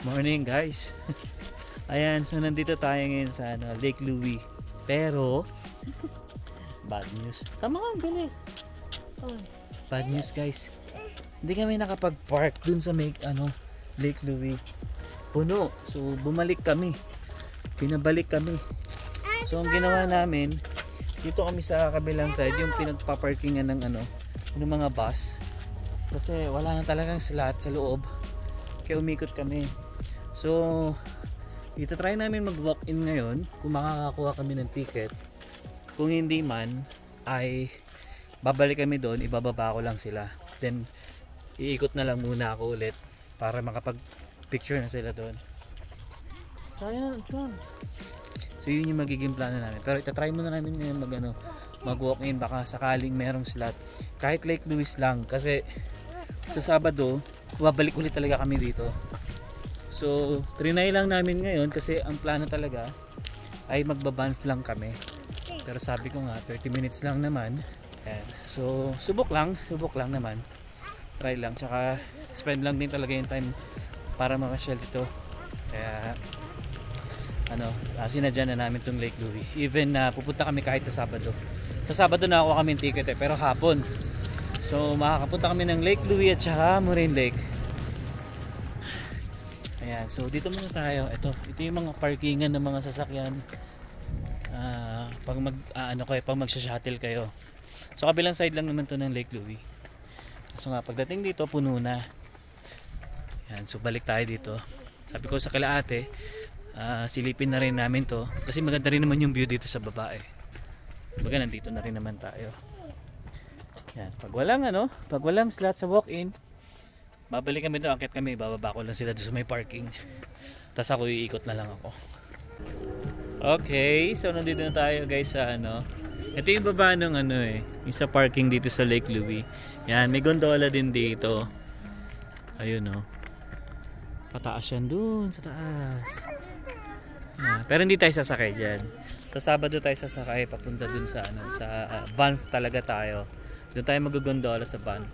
Morning guys. Ayan, so nandito tayo ngayon sa Lake Louie. Pero bad news. Come on, bilis. Bad news guys. Hindi kami nakapag-park dun sa Lake Louie. Puno. So bumalik kami. Pinabalik kami. So ang ginawa namin, dito kami sa kabilang side, yung pinagpa-parkingan ng mga bus. Kasi wala na talagang slot sa loob. Kaya umikot kami. So dito try namin mag-walk-in ngayon kung makakakuha kami ng ticket. Kung hindi man ay babalik kami doon, ibababa ko lang sila. Then iikot na lang muna ako ulit para makapag-picture na sila doon. So yun yung magiging plano namin. Pero itatry muna namin ngayon mag-walk-in, baka sakaling merong slot. Kahit Lake Louie lang kasi sa Sabado babalik ulit talaga kami dito. So trinay lang namin ngayon kasi ang plano talaga ay magbabanf lang kami. Pero sabi ko nga 30 minutes lang naman. Ayan. So subok lang naman. Try lang, tsaka spend lang din talaga yung time para makasyel dito. Kaya sinadya na namin tong Lake Louie. Even pupunta kami kahit sa Sabado. Sa Sabado na ako kami ticket pero hapon. So makakapunta kami ng Lake Louie at saka Moraine Lake. Ayan, so dito muna tayo. Ito yung mga parkingan ng mga sasakyan. Pag magsha-shuttle kayo. So kabilang side lang naman to ng Lake Louie. So nga pagdating dito puno na. Ayan, so balik tayo dito. Sabi ko sa kila ate, silipin na rin namin to kasi maganda rin naman yung view dito sa baba eh. Baga nandito na rin naman tayo. Yan, pag walang slot sa walk-in, babalik kami doon, akit kami, bababa ko lang sila doon sa may parking. Tapos ako iikot na lang ako. Okay, so nandito na tayo guys sa ito yung baba ng yung sa parking dito sa Lake Louie. Yan, may gondola din dito. Ayun pataas yan doon sa taas. Yan, pero hindi tayo sasakay dyan. Sa Sabado tayo sasakay papunta dun sa Banff talaga tayo. Doon tayo mag-gondola sa Banff.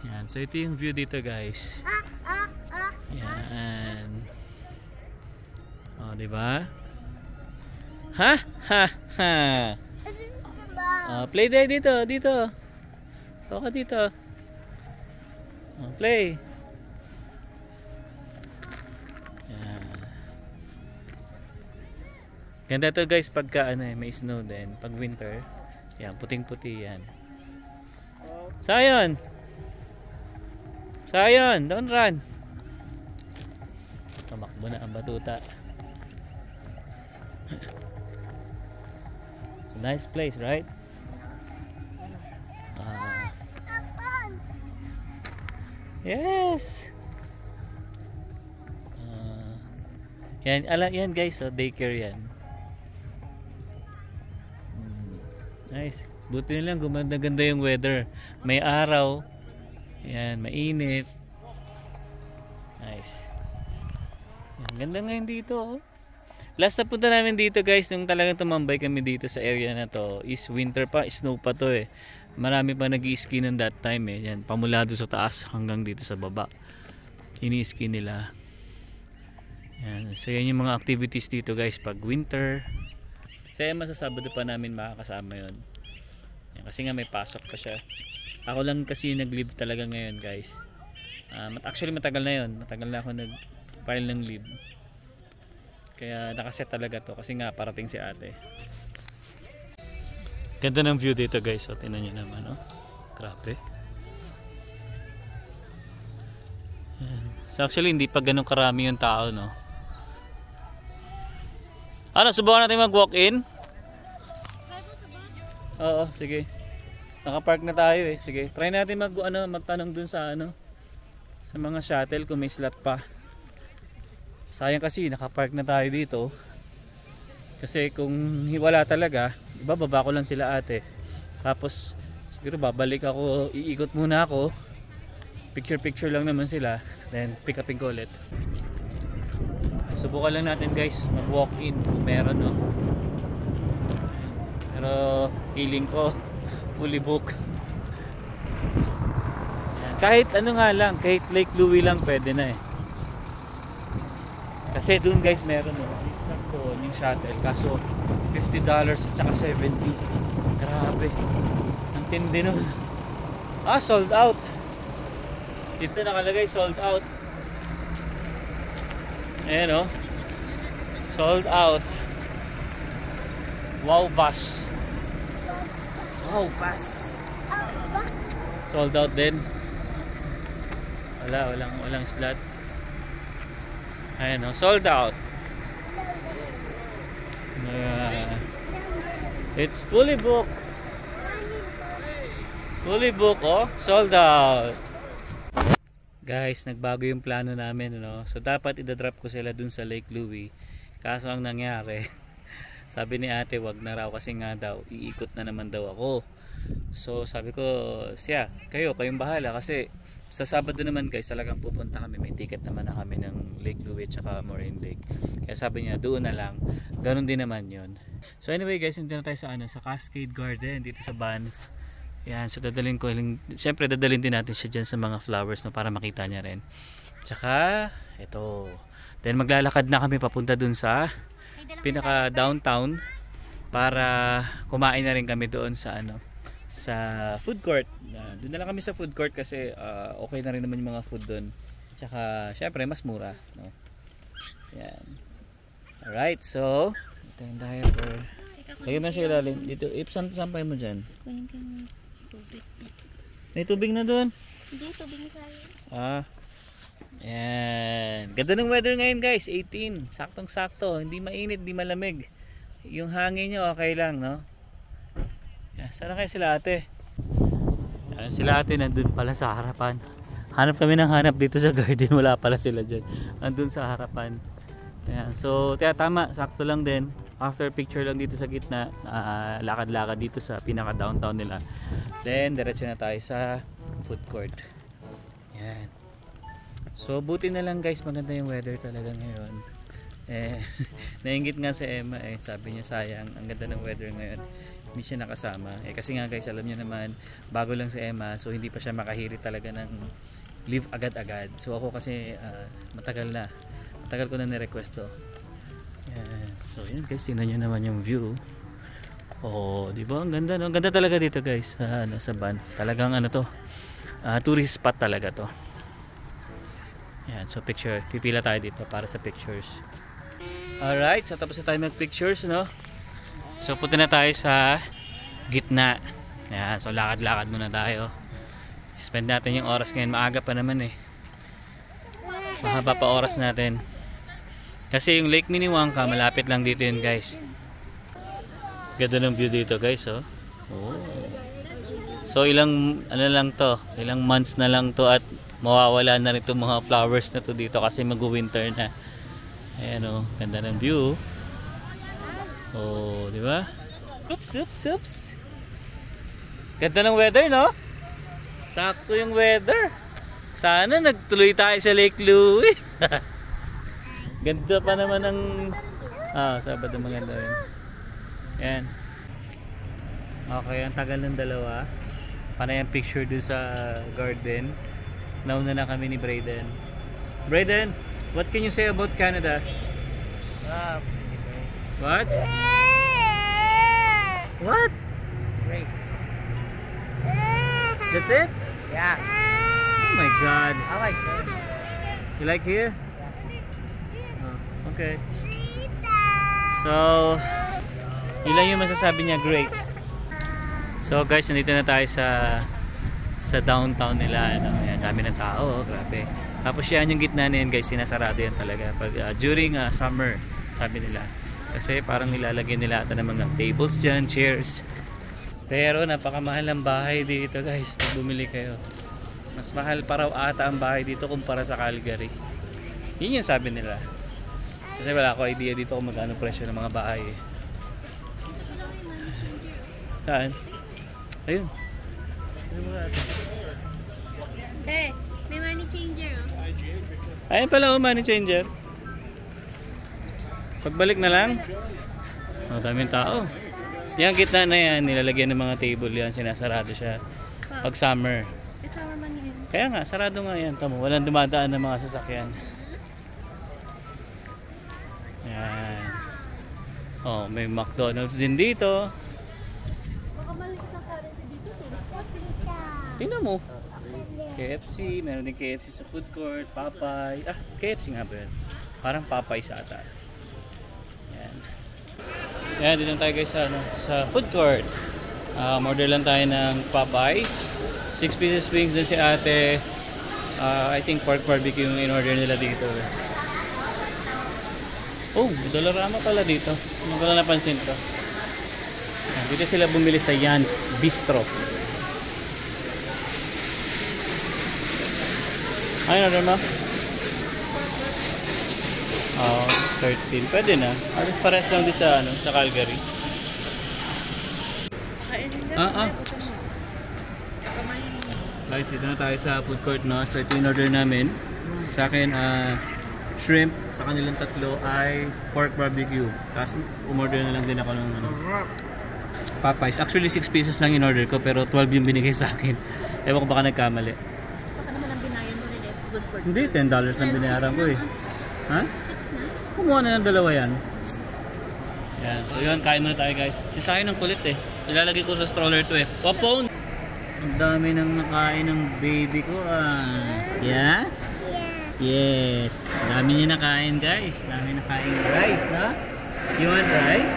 Yan, so ito yung view dito guys. Yan. Oh, di ba? Ha? Play day dito. Okay dito. Play. Yan. Ganda to guys pagka may snow din. Pag winter, yan, puting-puti yan. Sayon, don't run. Tumakbo na ang batuta. It's a nice place, right? Yes. Yan guys, daycare yan. Nice. Buti na lang gumanda-ganda yung weather. May araw. Yan, mainit. Nice. Yan, ganda ngayon dito. Last na punta namin dito guys, nung talagang tumambay kami dito sa area na to, is winter pa, snow pa to eh. Marami pa nag-i-ski ng that time eh. Yan, pamulado sa taas hanggang dito sa baba. Ini-ski nila. Yan, so yan yung mga activities dito guys pag winter. Saya masasabado pa namin makakasama yun. Yan, kasi nga may pasok pa siya. Ako lang kasi nag-leave talaga ngayon guys. Actually matagal na yun. Matagal na ako nag-file ng leave. Kaya nakaset talaga to kasi nga parating si ate. Ganda ng view dito guys. So tingnan niyo naman Grabe. Yan. So actually hindi pa ganun karami yung tao subukan natin mag-walk-in? Oo, sige. Naka-park na tayo eh. Sige, try natin magtanong dun sa sa mga shuttle kung may slot pa. Sayang kasi naka-park na tayo dito. Kasi kung wala talaga, ibababa ko lang sila ate. Tapos siguro babalik ako, iikot muna ako. Picture lang naman sila. Then pick upin ko ulit. Subukan lang natin guys mag-walk-in kung meron Pero feeling ko fully book. Kahit kahit Lake Louie lang pwede na eh. Kasi dun guys meron doon yung shuttle, kaso $50 at saka 70. Grabe, ang tindi nun. Sold out. Dito nakalagay sold out. Ayan o, sold out. Wow bus. Wow bus sold out din. Walang slot. Ayan o, sold out. It's fully booked. Fully booked, oh. Sold out. Guys, nagbago yung plano namin, no? So dapat idadrop ko sila dun sa Lake Louie. Kaso ang nangyari, sabi ni ate wag na raw kasi nga daw iikot na naman daw ako. So sabi ko, kayong bahala kasi sa Sabado naman guys talagang pupunta kami, may ticket naman na kami ng Lake Louie at Moraine Lake. Kaya sabi niya doon na lang. Ganun din naman yun. So anyway guys, nandito na tayo sa Cascade Garden dito sa Banff. Yan, so siyempre dadalhin din natin siya dyan sa mga flowers, no, para makita niya rin. Tsaka ito, then maglalakad na kami papunta dun sa pinaka downtown para kumain na rin kami doon sa sa food court. Doon na lang kami sa food court kasi okay na rin naman yung mga food doon. Tsaka syempre mas mura, no? Yan. Alright, so tayo tayo. Lagyan mo siya ilalim dito. Sampay mo dyan. May tubig na doon? Hindi, tubig na tayo. Yan. Ganda ng weather ngayon guys, 18. Saktong sakto, hindi mainit, hindi malamig. Yung hangin niya okay lang, no? Yan. Sana kayo sila ate? Yan, sila ate nandun pala sa harapan. Hanap kami ng hanap dito sa garden, wala pala sila dyan. Nandun sa harapan. Yan. So tama, sakto lang din. After picture lang dito sa gitna, lakad-lakad dito sa pinaka downtown nila. Then diretso na tayo sa food court. Yan. So buti na lang guys, maganda yung weather talaga ngayon. Nainggit nga si Emma sabi niya sayang ang ganda ng weather ngayon, hindi siya nakasama. Kasi nga guys, alam niyo naman, bago lang si Emma, so hindi pa siya makahiri talaga ng leave agad-agad. So ako kasi matagal ko na ni-request to. Yan. So yun guys, tingnan nyo naman yung view. Di ba? Ang ganda, no? Ang ganda talaga dito guys, sa Banff. Talagang tourist spot talaga to. Yan, so pipila tayo dito para sa pictures. Alright, so tapos na tayo mag-pictures, no? So punta na tayo sa gitna. Yan, so lakad-lakad muna tayo. Spend natin yung oras ngayon, maaga pa naman mahaba pa oras natin. Kasi yung Lake Minnewanka malapit lang dito yun guys. Ganda ng view dito guys, oh. So ilang months na lang to at mawawala na rin itong mga flowers na to dito kasi mag-winter na. Ayan, ganda ng view. Di ba? Oops. Ganda ng weather, no? Sakto yung weather. Sana nagtuloy tayo sa Lake Louie. Ganda pa naman ng Sabado, maganda rin. Yan. Okay, ang tagal ng dalawa. Panay ang picture doon sa garden. Nauna na kami ni Brayden. Brayden, what can you say about Canada? What? What? Great. That's it? Yeah. Oh my God. I like that. You like here? Okay. So, yun lang yung masasabi niya, great. So guys, nandito na tayo sa downtown nila. Ayan, dami ng tao, grabe. Tapos yan yung gitna na yan guys, sinasarado yan talaga pag during summer, sabi nila. Kasi parang nilalagyan nila ata ng mga tables dyan, chairs. Pero napakamahal ng bahay dito guys pag bumili kayo. Mas mahal pa raw ata ang bahay dito kumpara sa Calgary. Yun yung sabi nila. Kasi wala ako idea dito kung magkano presyo ng mga bahay. Saan? Ayun. May money changer, oh. Ayun pala, money changer. Pagbalik na lang. Daming tao. Yung gitna na yan, nilalagyan ng mga table yan, sinasarado siya pag summer. Summer man yun. Kaya nga, sarado nga yan. Tamo, walang dumadaan ng mga sasakyan. Yan. Oh, may McDonald's din dito. Baka maliit ang currency dito. Tourist spot. Tingnan mo. KFC, meron din KFC sa food court, Popeye. Ah, KFC nga ba yun? Parang Popeye sa ata. Yan. Yan, din lang tayo guys sa, sa food court. Order lang tayo ng Popeyes. 6 pieces wings din si ate. I think pork barbecue yung in-order nila dito. Oh, may Dollarama pala dito. Hindi ko lang napansin to. Yan, dito sila bumili sa Jan's Bistro. Ayun, order mo? 13. Pwede na. Alas pares lang din sa, sa Calgary. Guys, dito na tayo sa food court, no? So, ito yung order namin. Sa akin, shrimp. Sa kanilang tatlo ay pork barbecue. Tapos, umorder na lang din ako ng Popeyes. Actually, 6 pieces lang in-order ko, pero 12 yung binigay sa akin. Ewan ko baka nagkamali. Baka naman ang binayan mo rin eh. Good for Hindi, $10 lang binayaran ko eh. Ha? Kumuha na ng dalawa yan. Yan. So yun, kain muna tayo guys. Si Sayo ng kulit eh. Ilalagay ko sa stroller to eh. Wapon! Ang dami nang nakain ng baby ko ah. Yeah? Yes. Dami niya nakain guys. Dami nakain rice, na? You want rice?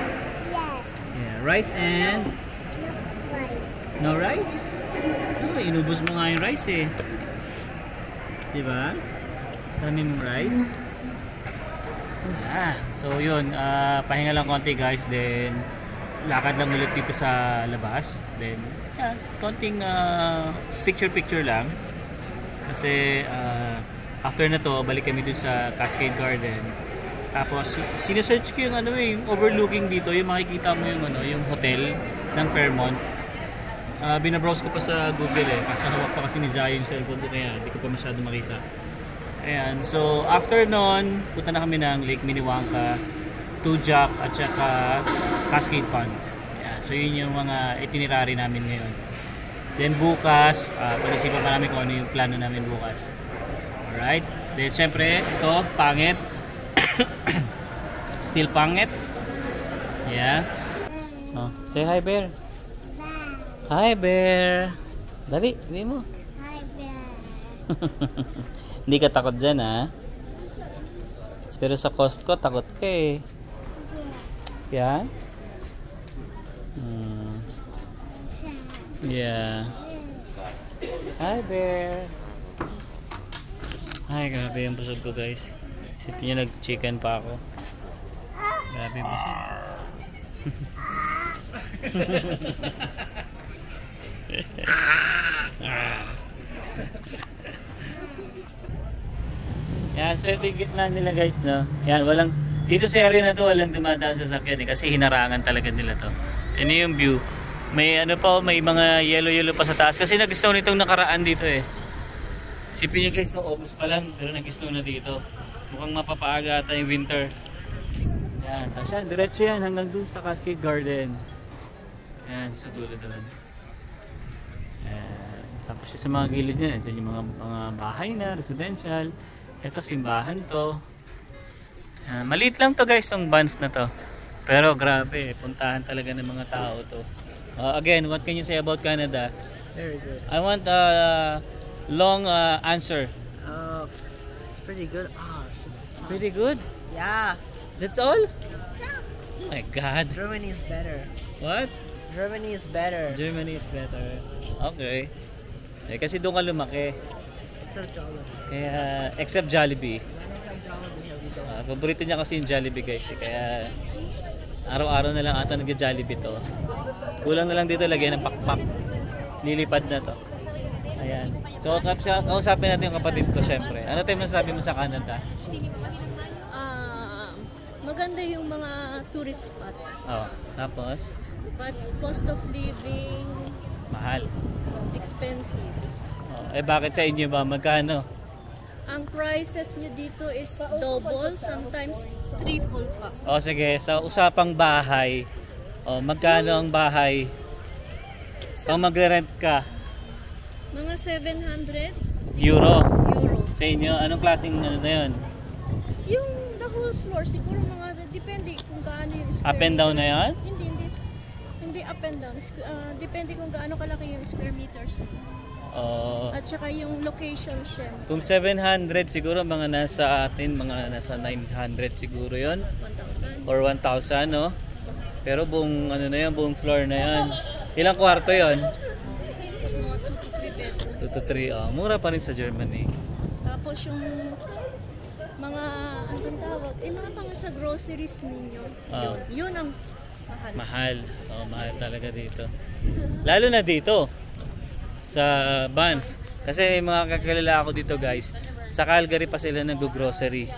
Yes. Yeah, rice and... No rice? Oh, inubos mo nga yung rice eh. Diba? Dami mong rice. So yun, pahinga lang konti guys, then lakad lang ulit dito sa labas, then konting picture lang kasi after na to, balik kami dito sa Cascade Garden. Tapos sinesearch ko yung yung overlooking dito, yung makikita mo yung yung hotel ng Fairmont. Binabrowse ko pa sa Google eh, kasi hawak pa kasi ni Zay yung cellphone ko, kaya hindi ko pa masyado makita. Ayan, so after nun, punta na kami ng Lake Minnewanka, Tujac at saka Cascade Pond. Ayan, so yun yung mga itinerary namin ngayon. Then bukas, pag-isipan pa namin kung ano yung plano namin bukas. Alright, then syempre, ito, pangit. Still pangit. Yeah. Oh, say hi bear. Hi bear. Dali, hindi mo. Hi, bear. Hindi ka takot dyan, ha? Pero sa Costco, takot ka eh. Yeah? Yeah. Hi, bear. Ay, grabe yung busog ko, guys. Isipin nyo, nag-chicken pa ako. Grabe yung busog. Yan, so ito yung gitna nila guys, no? Yan, walang, dito sa area na to, walang dumadaan sa sakyan eh, kasi hinarangan talaga nila to. Yan yung view. May ano pa, may mga yellow pa sa taas, kasi nag-snow nitong nakaraan dito eh. Sipin nyo guys, no, August pa lang, pero nag-snow na dito. Mukhang mapapaaga ata yung winter. Yan, tapos yan, diretso yan hanggang dun sa Cascade Garden. Yan, sa dulo doon. Yan, tapos sa mga gilid niya, dyan yung mga bahay na, residential. Ito, simbahan to. Maliit lang to guys, tong Banff na to. Pero grabe, puntahan talaga ng mga tao to. Again, what can you say about Canada? Very good. I want a long answer. It's pretty good. Pretty good? Yeah. That's all? Oh my God. Germany is better. What? Germany is better. Germany is better. Okay. Eh, kasi doon ka lumaki. Except Jollibee. Kaya, except Jollibee. Anytime Jollibee, we go. Paborito niya kasi yung Jollibee guys. Kaya, araw-araw na lang ata nag-Jollibee to. Kulang na lang dito lagyan ng pakpak. Lilipad na to. Ayan. So, kausapin natin yung kapatid ko syempre. Ano tayo masasabi mo sa Canada? Maganda yung mga tourist spot. Oh, tapos? But cost of living, Mahal. expensive. Oh, eh bakit sa inyo ba? Magkano? Ang prices nyo dito is double, sometimes triple pa. O sige, sa usapang bahay. O, magkano ang bahay? Kung magre-rent ka? Mga 700 Euro. euro. Sa inyo, anong klaseng ano na yun? Yung the whole floor, siguro mga depende kung gaano yung square Up and down na meters. yan? Hindi up and down. Depende kung gaano kalaki yung square meters. Oo. At saka yung location siya. Kung 700 siguro mga nasa atin, mga nasa 900 siguro yon 1,000. or 1,000, no? Pero buong ano na yan, buong floor na yan. Ilang kwarto yon? Mga 2 to 3 bedrooms. 2 to 3. Mura pa rin sa Germany. Tapos yung mga, anong tawag? Mga pang sa groceries ninyo. Ah. Yun ang mahal. Mahal. Mahal talaga dito. Lalo na dito. Sa Banff. Kasi may mga kakilala ako dito guys. Sa Calgary pa sila nag-grocery.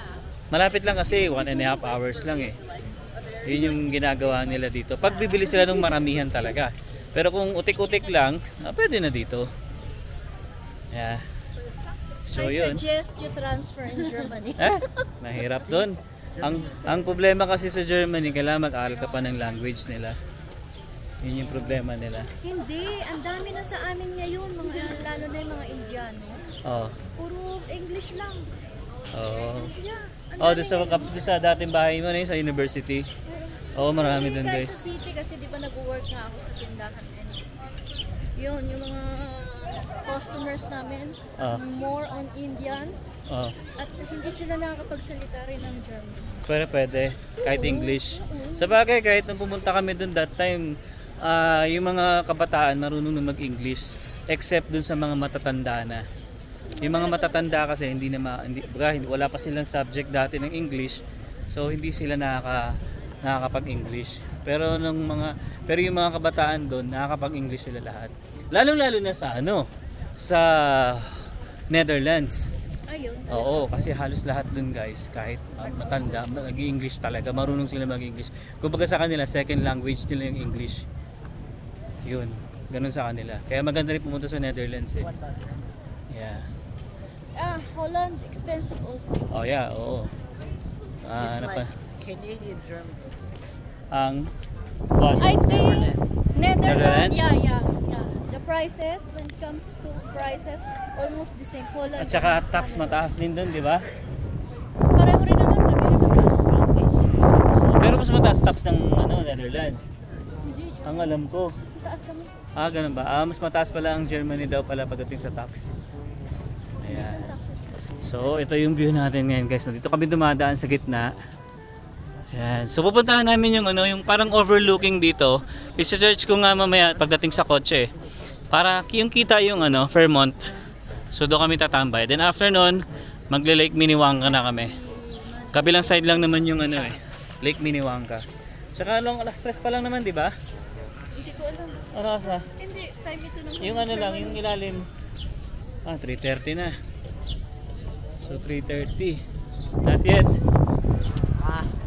Malapit lang kasi 1.5 hours lang eh. Yun yung ginagawa nila dito. Pag bibili sila ng maramihan talaga. Pero kung utik-utik lang, pwede na dito. Yeah. So I yun. suggest you transfer in Germany. Mahirap doon. Ang problema kasi sa Germany, kailangan mag-aral ka pa ng language nila. Yun yung problema nila. Hindi, ang dami na sa amin ngayon, lalo na yung mga Indiano. Oh. Puro English lang. Oh. Yeah. Doon sa dating bahay mo na yun, sa university. Oo, marami doon Kahit guys. sa city kasi di ba nag-work na ako sa tindahan din. Yun, yung mga customers namin, more on Indians. Oh. At hindi sila nakakapagsalita rin ng German. Pero pwede, kahit English. Sa bagay, kahit nung pumunta kami doon that time, yung mga kabataan marunong na mag-English. Except doon sa mga matatanda na. Yung mga matatanda kasi wala pa silang subject dati ng English. So hindi sila nakakapag-English. Pero yung mga kabataan doon nakakapag-English sila lahat. Lalo-lalo na sa Netherlands. Ayun. Oo, kasi halos lahat doon guys, kahit matanda, nag-English talaga, marunong sila mag-English. Kumbaga sa kanila, second language nila yung English. Yun, ganun sa kanila. Kaya maganda rin pumunta sa Netherlands eh. Yeah. Holland, expensive also. Oh yeah, oo. It's like Canadian Germany. Ang what? I think Netherlands? Netherlands, yeah. The prices, when it comes to prices, almost the same. Holland. At saka and tax Canada. mataas din doon, di ba? Pareho rin naman kami, mataas lang. Pero mas mataas tax ng Netherlands. Hindi, Ang alam ko. mataas kami. Ganun ba? Mas mataas pala ang Germany daw pala pagdating sa tax. Ayan. So, ito yung view natin ngayon guys. Dito kami dumadaan sa gitna. Ayan. So, pupuntahan namin yung parang overlooking dito. I-search ko nga mamaya pagdating sa kotse. Para yung kita yung Fairmont. So, doon kami tatambay. Then after nun, magle-Lake Minnewanka na kami. Kabilang side lang naman yung Lake Minnewanka. Tsaka alas 3 pa lang naman, di ba? Hindi ko alam. Arasa. Hindi, time ito naman. Yung lang, yung ilalim. 3:30 na. So 3:30. Not yet.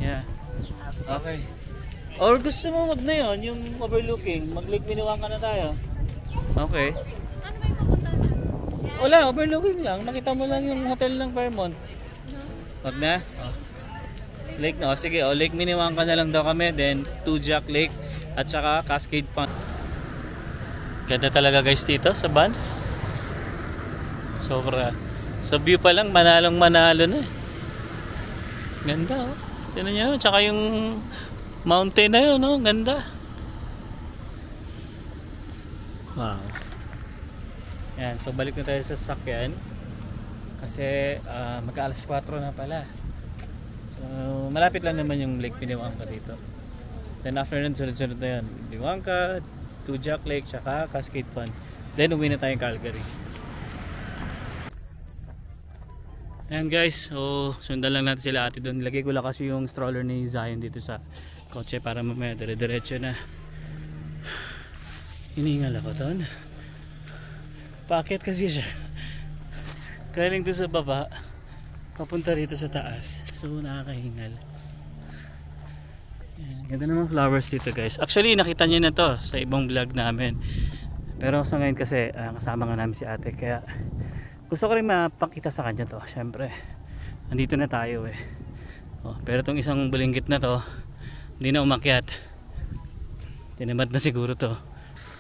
Yeah. Okay. Or gusto mo wag na yun, yung overlooking, mag-Lake Minnewanka na tayo. Okay. Ano ba yung papuntahan natin? Wala, overlooking lang. Makita mo lang yung hotel ng Fairmont. Wag na? Lake na. Sige, Lake Minnewanka na lang daw kami. Then, Two Jack Lake at saka Cascade Pond. Ganda talaga guys dito sa Banff. Sobra. Sa view pa lang, manalong manalo na. Ganda oh. Tignan nyo, tsaka yung mountain na yun, oh. Ganda. Wow. Yan, so balik na tayo sa sasakyan. Kasi mag-alas 4 na pala. So, malapit lang naman yung Lake Minnewanka dito. Then after nun, sunod-sunod na yun. Minnewanka, Two Jack Lake, tsaka Cascade Pond. Then uwi na tayong Calgary. Ayan guys, so sundan lang natin sila ate doon. Lagay ko lang kasi yung stroller ni Zion dito sa kotse para mamaya dire-diretso na. Hiningal ako doon. Paakit kasi siya. Galing doon sa baba, papunta rito sa taas. So nakakahingal. Ayan, ganda naman flowers dito guys. Actually nakita niyo na to sa ibang vlog namin. Pero sa ngayon kasi kasama nga namin si ate. Kaya gusto ko rin mapakita sa kanya to. Syempre nandito na tayo eh. Pero tong isang balinggit na to hindi na umakyat. Tinamad na siguro to.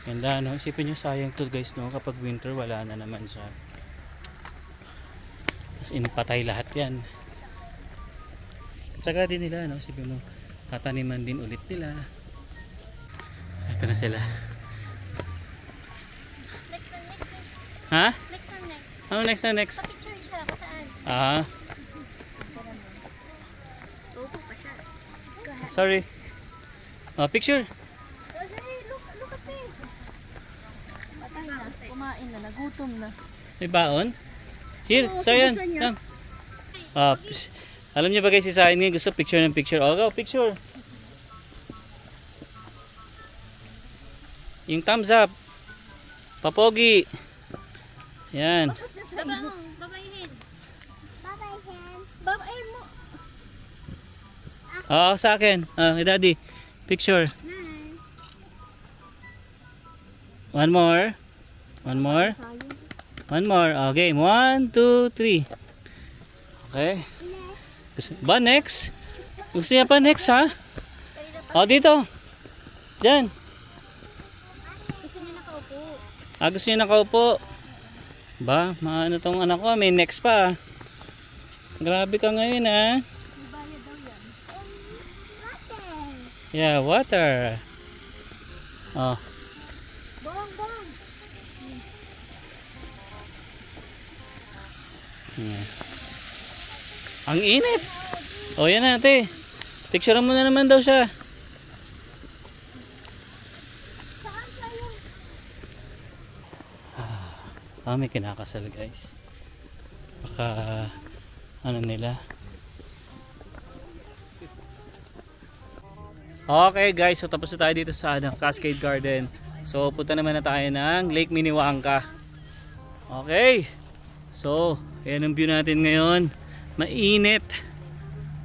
Ganda no. Isipin nyo sayang to guys no. Kapag winter wala na naman siya. Tapos inpatay lahat yan. Tsaga din nila no. Isipin mo Tataniman din ulit nila. Ito na sila. Ha? Ano next na next? Picture siya kung saan. Ah, Logo pa siya. sorry. Oh, picture. Look at me. Patay na. Kumain na. Nagutom na. May baon? Here, Oo, Sayan. subukan niya. Come. Ah, alam niyo ba guys, si Sayan ngayon gusto picture ng picture. Oh, go, picture. Yung thumbs up. Papogi. Yan. Babayin. Babayin mo. Oo, sa akin. Ah, hey, daddy. Picture. One more. One more. One more. Okay, 1, 2, 3. Okay. Ba, next? Gusto niya pa next, ha? Oh, dito. Diyan. Gusto niya nakaupo. Ah, gusto niya nakaupo. Ba, maano tong anak ko, may next pa. Grabe ka ngayon, ha? Bayad daw yan. Yeah, water. Oh. Bong. Yeah. Ang init. Oh, yan na, ate. Picture mo na naman daw siya. Ah, may kinakasal guys. Baka ano nila. Okay guys, so tapos na tayo dito sa Cascade Garden. So punta naman na tayo ng Lake Minnewanka. Okay. So, ayan ang view natin ngayon. Mainit.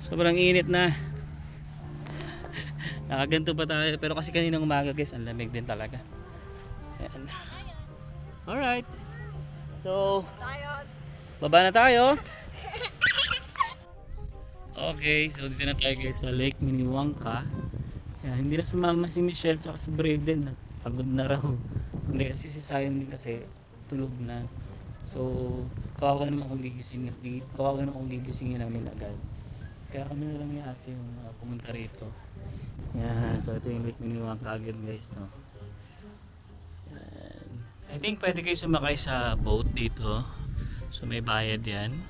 Sobrang init na. Nakaganto pa tayo. Pero kasi kaninang umaga guys, ang lamig din talaga. Ayan. Alright. So, baba na tayo. Okay, so dito na tayo guys sa Lake Minnewanka. Ayan, hindi na sumama si Michelle at si Braden. Pagod na raw. Hindi kasi si Sayan din kasi tulog na. So, kawawa naman kung gigisingin. Kawawa naman kung gigisingin namin agad. Kaya kami na lang yung ate yung pumunta rito. Yan, so ito yung Lake Minnewanka agad guys, no? Yan. I think pwede kayo sumakay sa boat dito. So may bayad yan.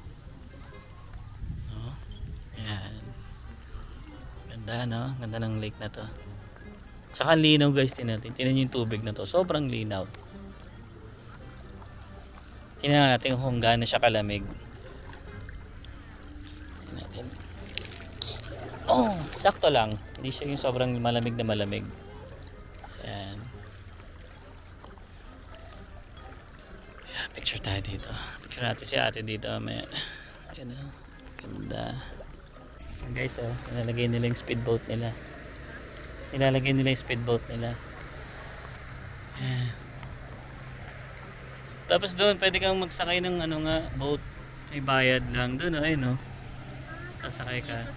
No? Yan. Ganda, no? Ganda ng lake na to. Tsaka linaw guys, tingnan nyo yung tubig na to. Sobrang linaw. Tingnan natin kung gaano siya kalamig. Tingnan natin. Oh, sakto lang. Hindi siya yung sobrang malamig na malamig. Ayan. Yeah, picture tayo dito. Picture natin si ate dito. Ayan. Ayan o. Ganda. Ayan guys, oh. Nilalagay nila yung speedboat nila. Nilalagay nila yung speedboat nila. Ayan. Tapos doon, pwede kang magsakay ng ano nga, boat. May bayad lang doon, ayun no. Sasakay ka.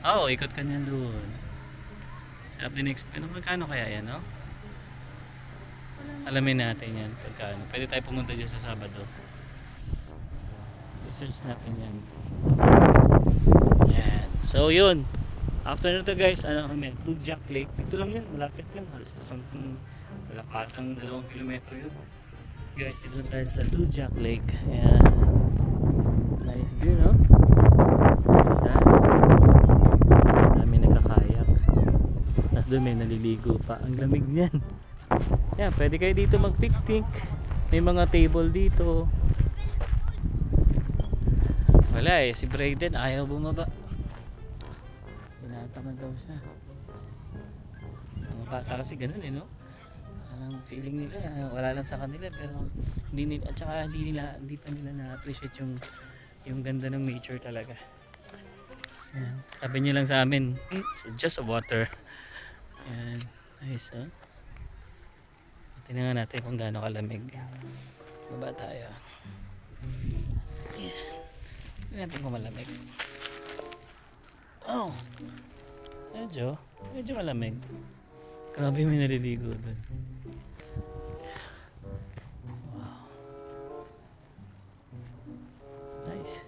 Oo, ikot ka niyan doon. Sabi din explain, magkano kaya yan, no? Alamin natin yan, pagkano. Pwede tayo pumunta dyan sa Sabado. Research natin yan. Yan. So yun. After nito guys, ano kami, Tujac Lake. Ito lang yan, malapit lang. Halos sa something, wala patang 2 kilometro yun. Guys, dito tayo sa Tujac Lake. Ayan. Nice view, no? Dami nakakayak. Tapos doon may naliligo pa. Ang lamig niyan. Ayan, pwede kayo dito mag-picnic. May mga table dito. Wala eh, si Braden ayaw bumaba. Tinatamad daw siya. Mga bata kasi ganun eh, no? Ang feeling nila wala lang sa kanila, pero hindi nila, at saka hindi pa nila na-appreciate yung ganda ng nature talaga. Ayan. Sabi niyo lang sa amin, it's just a water. Ayan. Nice, huh? Tingnan natin kung gaano kalamig. Baba tayo. Tingnan natin kung malamig. Oh, medyo malamig. Grabe, may naliligo doon. Wow. Nice.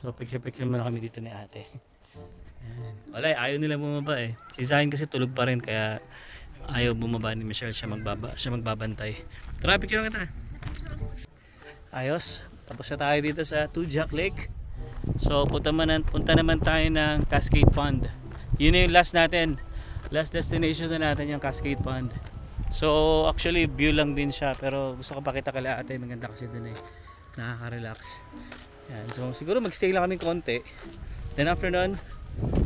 So picture muna kami dito ni ate. Ayan. Wala, ayaw nila bumaba eh. Si Zion kasi tulog pa rin kaya ayaw bumaba ni Michelle, siya magbabantay. Traffic yun kita. Ayos. Tapos na tayo dito sa Tujak Lake. So punta naman tayo ng Cascade Pond. Yun na yung last natin. Last destination na natin yung Cascade Pond. So actually view lang din siya, pero gusto ko pakita kala ate, maganda kasi dun eh. Nakaka-relax. Yan. So siguro magstay lang kami konti. Then after nun,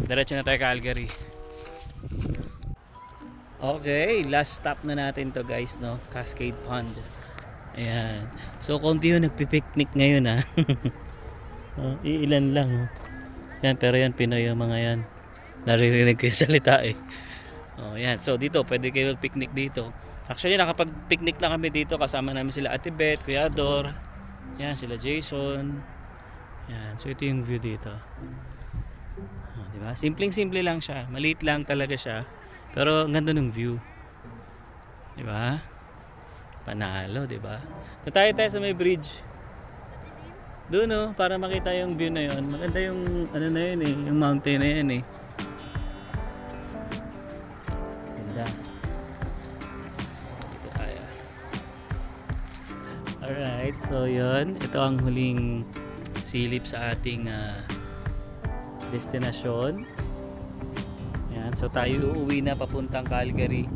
diretso na tayo Calgary. Okay, last stop na natin to guys, no? Cascade Pond. Ayan. So konti yung nagpipiknik ngayon ha. Iilan lang. Oh. Yan, pero yan Pinoy yung mga yan. Naririnig ko yung salita eh. Oh, yan. So dito pwede kayo picnic dito. Actually nakapag-picnic na kami dito, kasama namin sila Ate Beth, Kuya Ador. Yan, sila Jason. Yan. So ito yung view dito. Oh, di ba? Simpleng-simple lang siya. Maliit lang talaga siya. Pero ang ganda ng view. Di ba? Panalo, di ba? Tayo sa may bridge. Doon oh, para makita yung view na yon. Maganda yung ano na yun eh, yung mountain na yan eh. Ganda. Dito tayo. Alright, so yun. Ito ang huling silip sa ating destinasyon. Yan, so tayo uuwi na papuntang Calgary.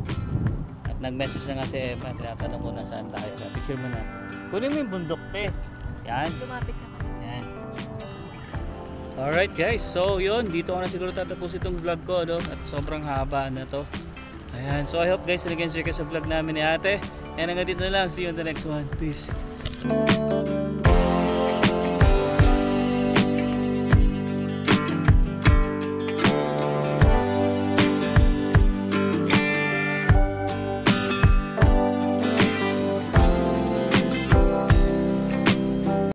At nag-message na nga si Emma, tinatanong ko na saan tayo. Picture mo na. Kunin mo yung bundok te. Yan. Lumapit na kasi. Yan. Alright guys, so yun, dito ko na siguro tatapos itong vlog ko, no? At sobrang haba na to. Ayan, so I hope guys nag-enjoy kayo sa vlog namin ni ate. And hanggang dito na lang, see you on the next one. Peace.